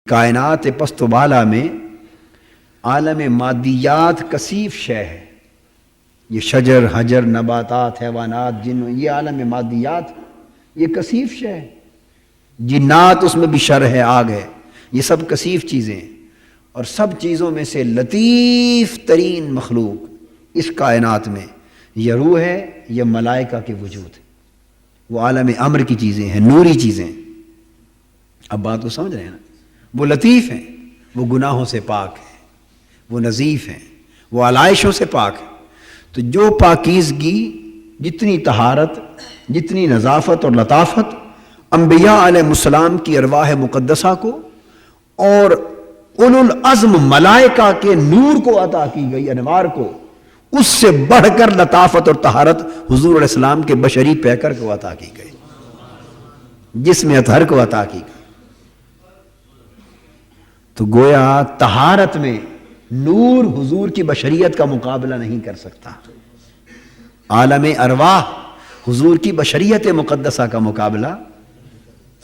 کائنات پست و بالا میں عالم مادیات کثیف شے ہے. یہ شجر حجر نباتات حیوانات جن یہ عالم مادیات یہ کثیف شے ہے. جنات اس میں بھی شر ہے آگ ہے. یہ سب کثیف چیزیں ہیں اور سب چیزوں میں سے لطیف ترین مخلوق اس کائنات میں یہ روح ہے، یہ ملائکہ کے وجود ہے. وہ عالم امر کی چیزیں ہیں، نوری چیزیں ہیں. اب بات کو سمجھ رہے ہیں نا؟ وہ لطیف ہیں، وہ گناہوں سے پاک ہیں، وہ نظیف ہیں، وہ علائشوں سے پاک ہیں. تو جو پاکیزگی، جتنی طہارت، جتنی نظافت اور لطافت انبیاء علیہ السلام کی ارواح مقدسہ کو اور اولو العزم ملائکہ کے نور کو عطا کی گئی، انوار کو، اس سے بڑھ کر لطافت اور طہارت حضور علیہ السلام کے بشری پیکر کو عطا کی گئی، جسم اطہر کو عطا کی گئی. تو گویا طہارت میں نور حضور کی بشریت کا مقابلہ نہیں کر سکتا. عالم ارواح حضور کی بشریت مقدسہ کا مقابلہ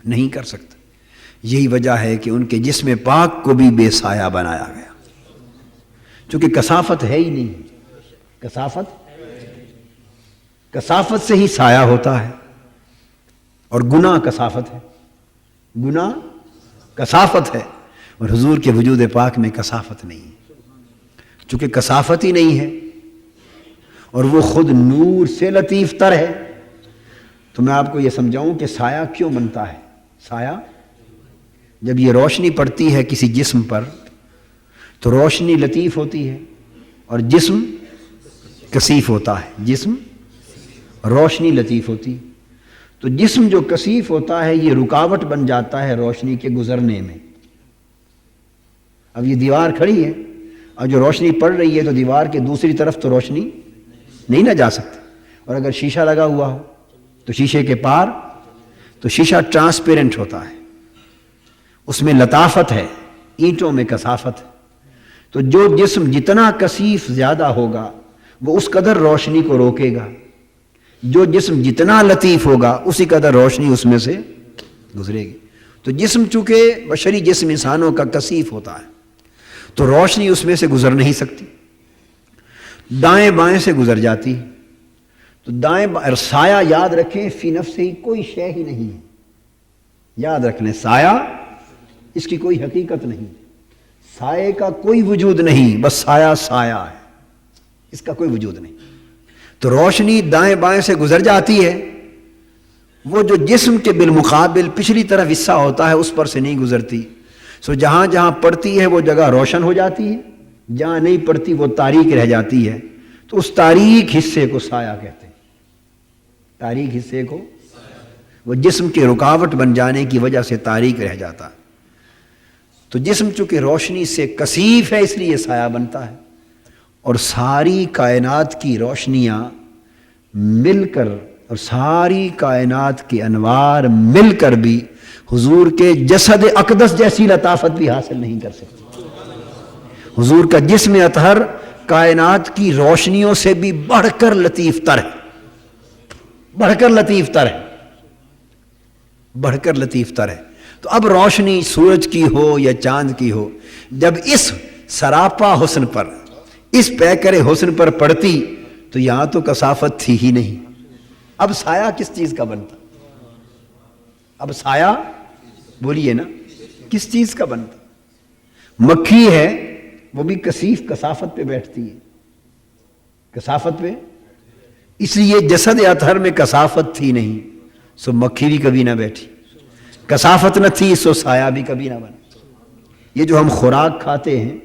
نہیں کر سکتا. یہی وجہ ہے کہ ان کے جسم پاک کو بھی بے سایہ بنایا گیا، چونکہ کثافت ہے ہی نہیں. کثافت سے ہی سایہ ہوتا ہے، اور گناہ کثافت ہے. گناہ کثافت ہے، اور حضور کے وجود پاک میں کثافت نہیں ہے. چونکہ کثافت ہی نہیں ہے اور وہ خود نور سے لطیف تر ہے. تو میں آپ کو یہ سمجھاؤں کہ سایہ کیوں بنتا ہے. سایہ جب یہ روشنی پڑتی ہے کسی جسم پر تو روشنی لطیف ہوتی ہے اور جسم کثیف ہوتا ہے. جسم روشنی لطیف ہوتی، تو جسم جو کثیف ہوتا ہے یہ رکاوٹ بن جاتا ہے روشنی کے گزرنے میں. اب یہ دیوار کھڑی ہے اور جو روشنی پڑ رہی ہے تو دیوار کے دوسری طرف تو روشنی نہیں نہ جا سکتی. اور اگر شیشہ لگا ہوا ہو تو شیشے کے پار تو شیشہ ٹرانسپیرنٹ ہوتا ہے، اس میں لطافت ہے، اینٹوں میں کثافت ہے. تو جو جسم جتنا کثیف زیادہ ہوگا وہ اس قدر روشنی کو روکے گا، جو جسم جتنا لطیف ہوگا اسی قدر روشنی اس میں سے گزرے گی. تو جسم چونکہ بشری جسم انسانوں کا کثیف ہوتا ہے تو روشنی اس میں سے گزر نہیں سکتی، دائیں بائیں سے گزر جاتی. تو دائیں بائیں سایہ یاد رکھیں فی نفسہ ہی کوئی شے ہی نہیں ہے. یاد رکھ لیں سایہ اس کی کوئی حقیقت نہیں، سائے کا کوئی وجود نہیں، بس سایہ سایہ ہے، اس کا کوئی وجود نہیں. تو روشنی دائیں بائیں سے گزر جاتی ہے، وہ جو جسم کے بالمقابل پچھلی طرف حصہ ہوتا ہے اس پر سے نہیں گزرتی. سو جہاں جہاں پڑتی ہے وہ جگہ روشن ہو جاتی ہے، جہاں نہیں پڑتی وہ تاریک رہ جاتی ہے. تو اس تاریک حصے کو سایہ کہتے ہیں. تاریک حصے کو، وہ جسم کے رکاوٹ بن جانے کی وجہ سے تاریک رہ جاتا ہے. تو جسم چونکہ روشنی سے کثیف ہے اس لیے سایہ بنتا ہے. اور ساری کائنات کی روشنیاں مل کر اور ساری کائنات کے انوار مل کر بھی حضور کے جسد اقدس جیسی لطافت بھی حاصل نہیں کر سکتی. حضور کا جسم اطہر کائنات کی روشنیوں سے بھی بڑھ کر لطیف تر ہے، بڑھ کر لطیف تر ہے، بڑھ کر لطیف تر ہے. تو اب روشنی سورج کی ہو یا چاند کی ہو، جب اس سراپا حسن پر، اس پیکر حسن پر پڑتی تو یہاں تو کثافت تھی ہی نہیں. اب سایہ کس چیز کا بنتا؟ اب سایہ بولیے نا کس چیز کا بنتا؟ مکھی ہے وہ بھی کثیف کثافت پہ بیٹھتی ہے، کثافت پہ، اس لیے جسد اطہر میں کثافت تھی نہیں سو مکھی بھی کبھی نہ بیٹھی. کثافت نہ تھی سو سایہ بھی کبھی نہ بنا. یہ جو ہم خوراک کھاتے ہیں،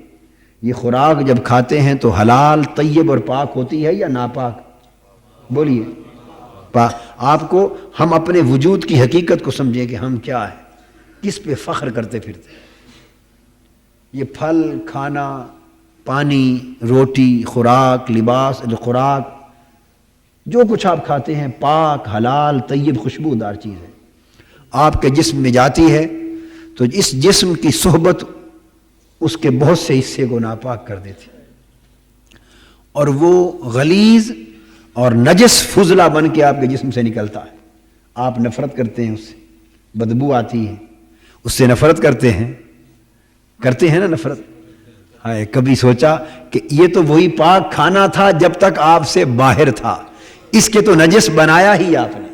یہ خوراک جب کھاتے ہیں تو حلال طیب اور پاک ہوتی ہے یا ناپاک؟ بولیے. آپ کو ہم اپنے وجود کی حقیقت کو سمجھیں کہ ہم کیا ہیں، کس پہ فخر کرتے پھرتے. یہ پھل کھانا، پانی، روٹی، خوراک، لباس، خوراک، جو کچھ آپ کھاتے ہیں پاک حلال طیب خوشبودار چیز ہے. آپ کے جسم میں جاتی ہے تو اس جسم کی صحبت اس کے بہت سے حصے کو ناپاک کر دیتی اور وہ غلیظ اور نجس فضلہ بن کے آپ کے جسم سے نکلتا ہے. آپ نفرت کرتے ہیں اس سے، بدبو آتی ہے، اس سے نفرت کرتے ہیں کرتے ہیں نا نفرت. ہائے کبھی سوچا کہ یہ تو وہی پاک کھانا تھا جب تک آپ سے باہر تھا, اس کے تو نجس بنایا ہی آپ نے.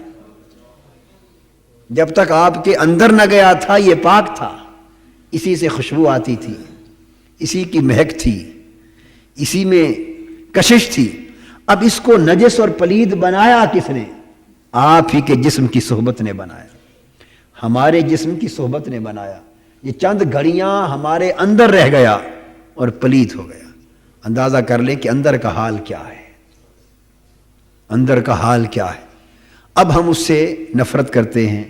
جب تک آپ کے اندر نہ گیا تھا یہ پاک تھا, اسی سے خوشبو آتی تھی, اسی کی مہک تھی, اسی میں کشش تھی. اب اس کو نجس اور پلید بنایا کس نے؟ آپ ہی کے جسم کی صحبت نے بنایا, ہمارے جسم کی صحبت نے بنایا. یہ چند گھڑیاں ہمارے اندر رہ گیا اور پلید ہو گیا. اندازہ کر لیں کہ اندر کا حال کیا ہے, اندر کا حال کیا ہے. اب ہم اس سے نفرت کرتے ہیں,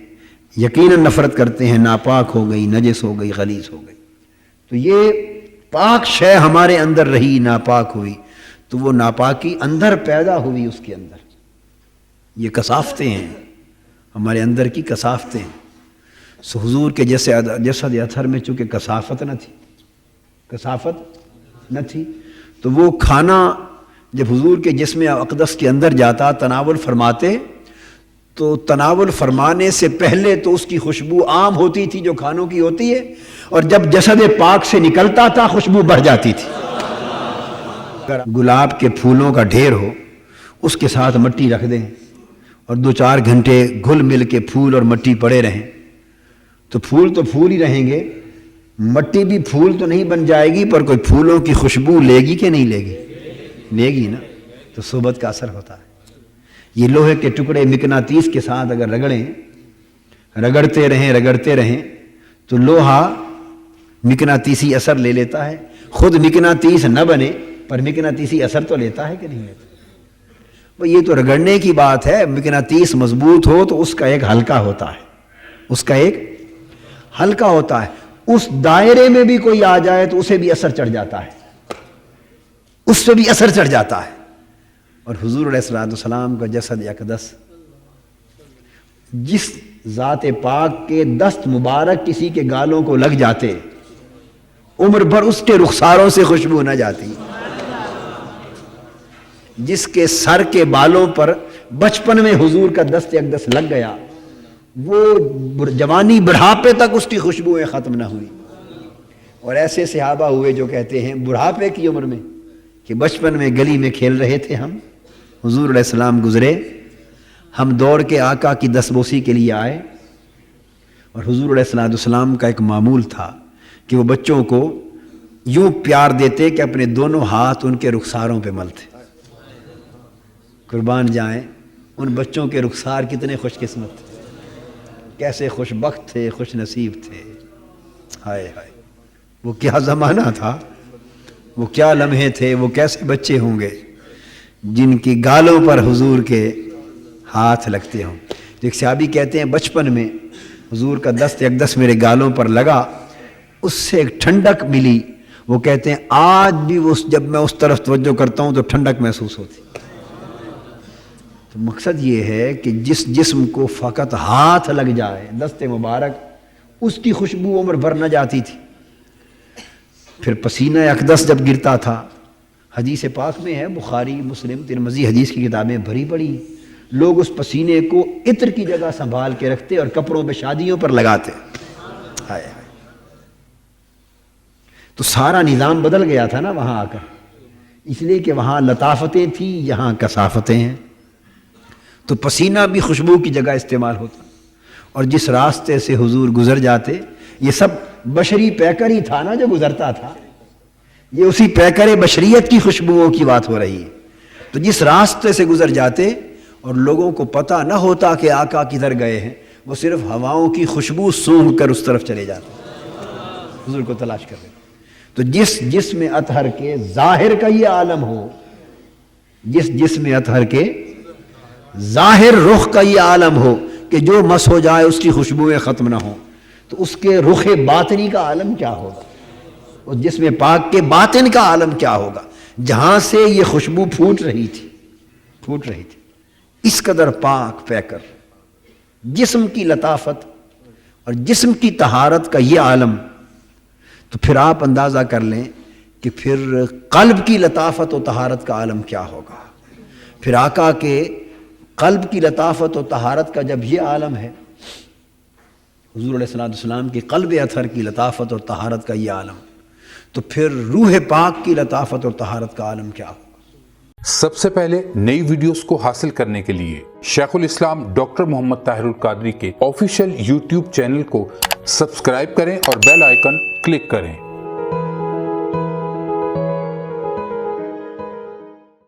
یقیناً نفرت کرتے ہیں. ناپاک ہو گئی, نجس ہو گئی, غلیظ ہو گئی. تو یہ پاک شے ہمارے اندر رہی, ناپاک ہوئی, تو وہ ناپاکی اندر پیدا ہوئی. اس کے اندر یہ کثافتیں ہیں, ہمارے اندر کی کثافتیں. سو حضور کے جیسے جسد اطہر میں چونکہ کثافت نہ تھی, کثافت نہ تھی, تو وہ کھانا جب حضور کے جسم اقدس کے اندر جاتا, تناول فرماتے, تو تناول فرمانے سے پہلے تو اس کی خوشبو عام ہوتی تھی جو کھانوں کی ہوتی ہے, اور جب جسد پاک سے نکلتا تھا خوشبو بڑھ جاتی تھی. گلاب کے پھولوں کا ڈھیر ہو, اس کے ساتھ مٹی رکھ دیں اور 2-4 گھنٹے گھل مل کے پھول اور مٹی پڑے رہیں, تو پھول ہی رہیں گے. مٹی بھی پھول تو نہیں بن جائے گی, پر کوئی پھولوں کی خوشبو لے گی کہ نہیں لے گی؟ لے گی نا. تو صحبت کا اثر ہوتا ہے. یہ لوہے کے ٹکڑے مقناطیس کے ساتھ اگر رگڑتے رہیں تو لوہا مقناطیسی اثر لے لیتا ہے. خود مقناطیس نہ بنے پر مقناطیسی اثر تو لیتا ہے کہ نہیں لیتا؟ یہ تو رگڑنے کی بات ہے. مقناطیس مضبوط ہو تو اس کا ایک حلقہ ہوتا ہے, اس کا ایک حلقہ ہوتا ہے. اس دائرے میں بھی کوئی آ جائے تو اسے بھی اثر چڑھ جاتا ہے, اس سے بھی اثر چڑھ جاتا ہے. اور حضور علیہ السلام کا جسد اقدس, جس ذات پاک کے دست مبارک کسی کے گالوں کو لگ جاتے, عمر بھر اس کے رخساروں سے خوشبو نہ جاتی. جس کے سر کے بالوں پر بچپن میں حضور کا دست اقدس لگ گیا, وہ جوانی بڑھاپے تک اس کی خوشبوئیں ختم نہ ہوئی. اور ایسے صحابہ ہوئے جو کہتے ہیں بڑھاپے کی عمر میں کہ بچپن میں گلی میں کھیل رہے تھے ہم, حضور علیہ السلام گزرے, ہم دوڑ کے آقا کی دستبوسی کے لیے آئے. اور حضور علیہ السلام کا ایک معمول تھا کہ وہ بچوں کو یوں پیار دیتے کہ اپنے دونوں ہاتھ ان کے رخساروں پہ ملتے. قربان جائیں, ان بچوں کے رخسار کتنے خوش قسمت تھے, کیسے خوش بخت تھے, خوش نصیب تھے. ہائے ہائے, وہ کیا زمانہ تھا, وہ کیا لمحے تھے, وہ کیسے بچے ہوں گے جن کی گالوں پر حضور کے ہاتھ لگتے ہوں. ایک صحابی کہتے ہیں بچپن میں حضور کا دست اقدس میرے گالوں پر لگا, اس سے ایک ٹھنڈک ملی. وہ کہتے ہیں آج بھی جب میں اس طرف توجہ کرتا ہوں تو ٹھنڈک محسوس ہوتی. تو مقصد یہ ہے کہ جس جسم کو فقط ہاتھ لگ جائے دست مبارک, اس کی خوشبو عمر بھر نہ جاتی تھی. پھر پسینہ اقدس جب گرتا تھا, حدیث پاک میں ہے, بخاری مسلم ترمذی حدیث کی کتابیں بھری پڑی, لوگ اس پسینے کو عطر کی جگہ سنبھال کے رکھتے اور کپڑوں پہ شادیوں پر لگاتے. ہائے ہائے, تو سارا نظام بدل گیا تھا نا وہاں آ کر, اس لیے کہ وہاں لطافتیں تھیں, یہاں کثافتیں ہیں. تو پسینہ بھی خوشبو کی جگہ استعمال ہوتا. اور جس راستے سے حضور گزر جاتے, یہ سب بشری پیکر ہی تھا نا جو گزرتا تھا, یہ اسی پیکر بشریت کی خوشبوؤں کی بات ہو رہی ہے. تو جس راستے سے گزر جاتے اور لوگوں کو پتہ نہ ہوتا کہ آقا کدھر گئے ہیں, وہ صرف ہواؤں کی خوشبو سونگھ کر اس طرف چلے جاتے, حضور کو تلاش کر رہے. تو جس جسم اطہر کے ظاہر کا یہ عالم ہو, جس جسم اطہر کے ظاہر رخ کا یہ عالم ہو کہ جو مس ہو جائے اس کی خوشبوئیں ختم نہ ہوں, تو اس کے رخ باطنی کا عالم کیا ہوگا, اس جسم پاک کے باطن کا عالم کیا ہوگا, جہاں سے یہ خوشبو پھوٹ رہی تھی. اس قدر پاک پیکر, جسم کی لطافت اور جسم کی طہارت کا یہ عالم. تو پھر آپ اندازہ کر لیں کہ پھر قلب کی لطافت و طہارت کا عالم کیا ہوگا. پھر آقا کے قلب کی لطافت و طہارت کا جب یہ عالم ہے, حضور علیہ السلام کی قلب اطہر کی لطافت اور طہارت کا یہ عالم، تو پھر روح پاک کی لطافت اور طہارت کا عالم کیا ہو؟ سب سے پہلے نئی ویڈیوز کو حاصل کرنے کے لیے شیخ الاسلام ڈاکٹر محمد طاہر القادری کے آفیشیل یوٹیوب چینل کو سبسکرائب کریں اور بیل آئیکن کلک کریں۔